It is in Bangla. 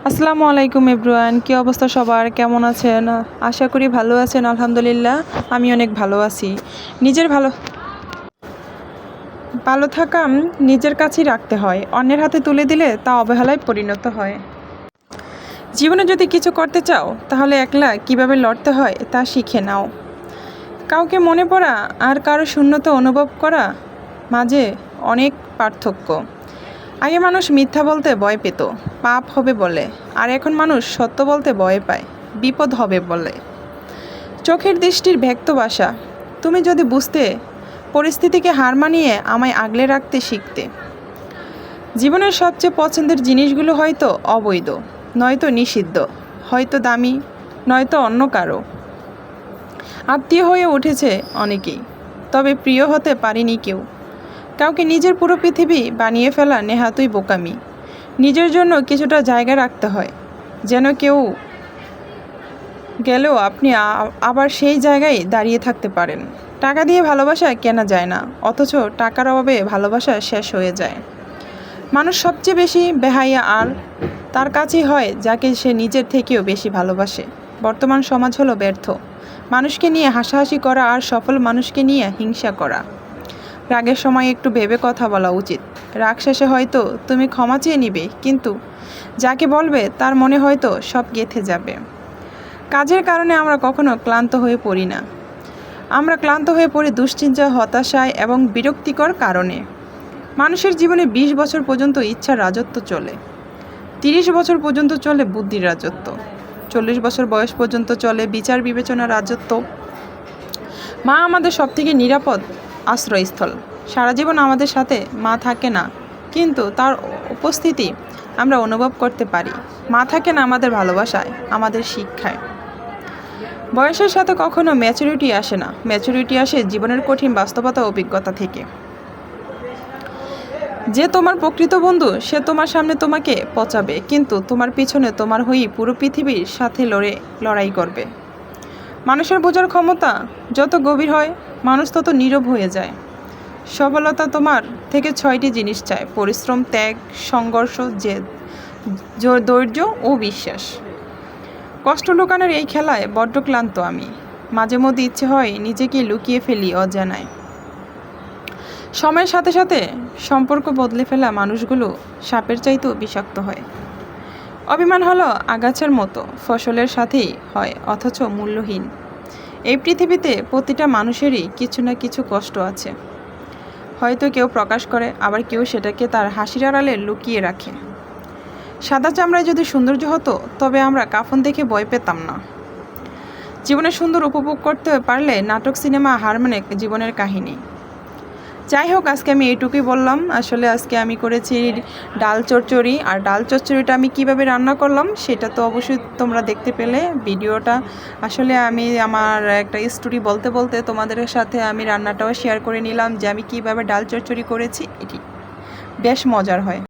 আসসালামু আলাইকুম এভরিওয়ান, কি অবস্থা সবার? কেমন আছেন? আশা করি ভালো আছেন। আলহামদুলিল্লাহ আমি অনেক ভালো আছি। নিজের ভালো থাকা নিজের কাছেই রাখতে হয়, অন্যের হাতে তুলে দিলে তা অবহেলায় পরিণত হয়। জীবনে যদি কিছু করতে চাও তাহলে একলা কিভাবে লড়তে হয় তা শিখে নাও। কাউকে মনে পড়া আর কারো শূন্যতা অনুভব করা মাঝে অনেক পার্থক্য। আগে মানুষ মিথ্যা বলতে ভয় পেত, পাপ হবে বলে, আর এখন মানুষ সত্য বলতে ভয় পায়, বিপদ হবে বলে। চোখের দৃষ্টির ব্যক্ত ভাষা, তুমি যদি বুঝতে পরিস্থিতিকে হার মানিয়ে আমায় আগলে রাখতে শিখতে। জীবনের সবচেয়ে পছন্দের জিনিসগুলো হয়তো অবৈধ, নয়তো নিষিদ্ধ, হয়তো দামি, নয়তো অন্য কারো। আত্মীয় হয়ে উঠেছে অনেকেই, তবে প্রিয় হতে পারেনি কেউ। কাউকে নিজের পুরো পৃথিবী বানিয়ে ফেলা নেহাতই বোকামি। নিজের জন্য কিছুটা জায়গা রাখতে হয়, যেন কেউ গেলেও আপনি আবার সেই জায়গায় দাঁড়িয়ে থাকতে পারেন। টাকা দিয়ে ভালোবাসা কেনা যায় না, অথচ টাকার অভাবে ভালোবাসা শেষ হয়ে যায়। মানুষ সবচেয়ে বেশি বেহায়া আর তার কাছেই হয় যাকে সে নিজের থেকেও বেশি ভালোবাসে। বর্তমান সমাজ হলো ব্যর্থ, মানুষকে নিয়ে হাসাহাসি করা আর সফল মানুষকে নিয়ে হিংসা করা। রাগের সময় একটু ভেবে কথা বলা উচিত। রাগ শেষে হয়তো তুমি ক্ষমা চেয়ে নিবে, কিন্তু যাকে বলবে তার মনে হয়তো সব গেঁথে যাবে। কাজের কারণে আমরা কখনো ক্লান্ত হয়ে পড়ি না, আমরা ক্লান্ত হয়ে পড়ি দুশ্চিন্তা, হতাশায় এবং বিরক্তিকর কারণে। মানুষের জীবনে 20 বছর পর্যন্ত ইচ্ছার রাজত্ব চলে, 30 বছর পর্যন্ত চলে বুদ্ধির রাজত্ব, 40 বছর বয়স পর্যন্ত চলে বিচার বিবেচনার রাজত্ব। মা আমাদের সবথেকে নিরাপদ আশ্রয়স্থল। সারা জীবন আমাদের সাথে মা থাকে না, কিন্তু তার উপস্থিতি আমরা অনুভব করতে পারি। মা থাকে না আমাদের ভালোবাসায়, আমাদের শিক্ষায়। বয়সের সাথে কখনো ম্যাচুরিটি আসে না, ম্যাচুরিটি আসে জীবনের কঠিন বাস্তবতা অভিজ্ঞতা থেকে। যে তোমার প্রকৃত বন্ধু সে তোমার সামনে তোমাকে পচাবে, কিন্তু তোমার পিছনে তোমার হয়েই পুরো পৃথিবীর সাথে লড়াই করবে। মানুষের বোঝার ক্ষমতা যত গভীর হয়, মানুষ তত নীরব হয়ে যায়। সফলতা তোমার থেকে 6টি জিনিস চায়: পরিশ্রম, ত্যাগ, সংঘর্ষ, জেদ, ধৈর্য ও বিশ্বাস। কষ্ট লুকানোর এই খেলায় বড্ড ক্লান্ত আমি। মাঝে মধ্যে ইচ্ছে হয় নিজেকে লুকিয়ে ফেলি অজানায়। সময়ের সাথে সাথে সম্পর্ক বদলে ফেলা মানুষগুলো সাপের চাইতেও বিষাক্ত হয়। অভিমান হলো আগাছার মতো, ফসলের সাথেই হয় অথচ মূল্যহীন। এই পৃথিবীতে প্রতিটা মানুষেরই কিছু না কিছু কষ্ট আছে, হয়তো কেউ প্রকাশ করে, আবার কেউ সেটাকে তার হাসির আড়ালে লুকিয়ে রাখে। সাদা চামড়ায় যদি সৌন্দর্য হতো তবে আমরা কাফন দেখে ভয় পেতাম না। জীবনের সুন্দর উপভোগ করতে পারলে নাটক, সিনেমা হার মানে জীবনের কাহিনী। যাই হোক, আজকে আমি এইটুকুই বললাম। আসলে আজকে আমি করেছি ডাল চচ্চড়ি, আর ডাল চচ্চড়িটা আমি কিভাবে রান্না করলাম সেটা তো অবশ্যই তোমরা দেখতে পেলে ভিডিওটা। আসলে আমি আমার একটা স্টোরি বলতে বলতে তোমাদের সাথে আমি রান্নাটাও শেয়ার করে নিলাম যে আমি কিভাবে ডাল চচ্চড়ি করেছি। এটি বেশ মজার হয়।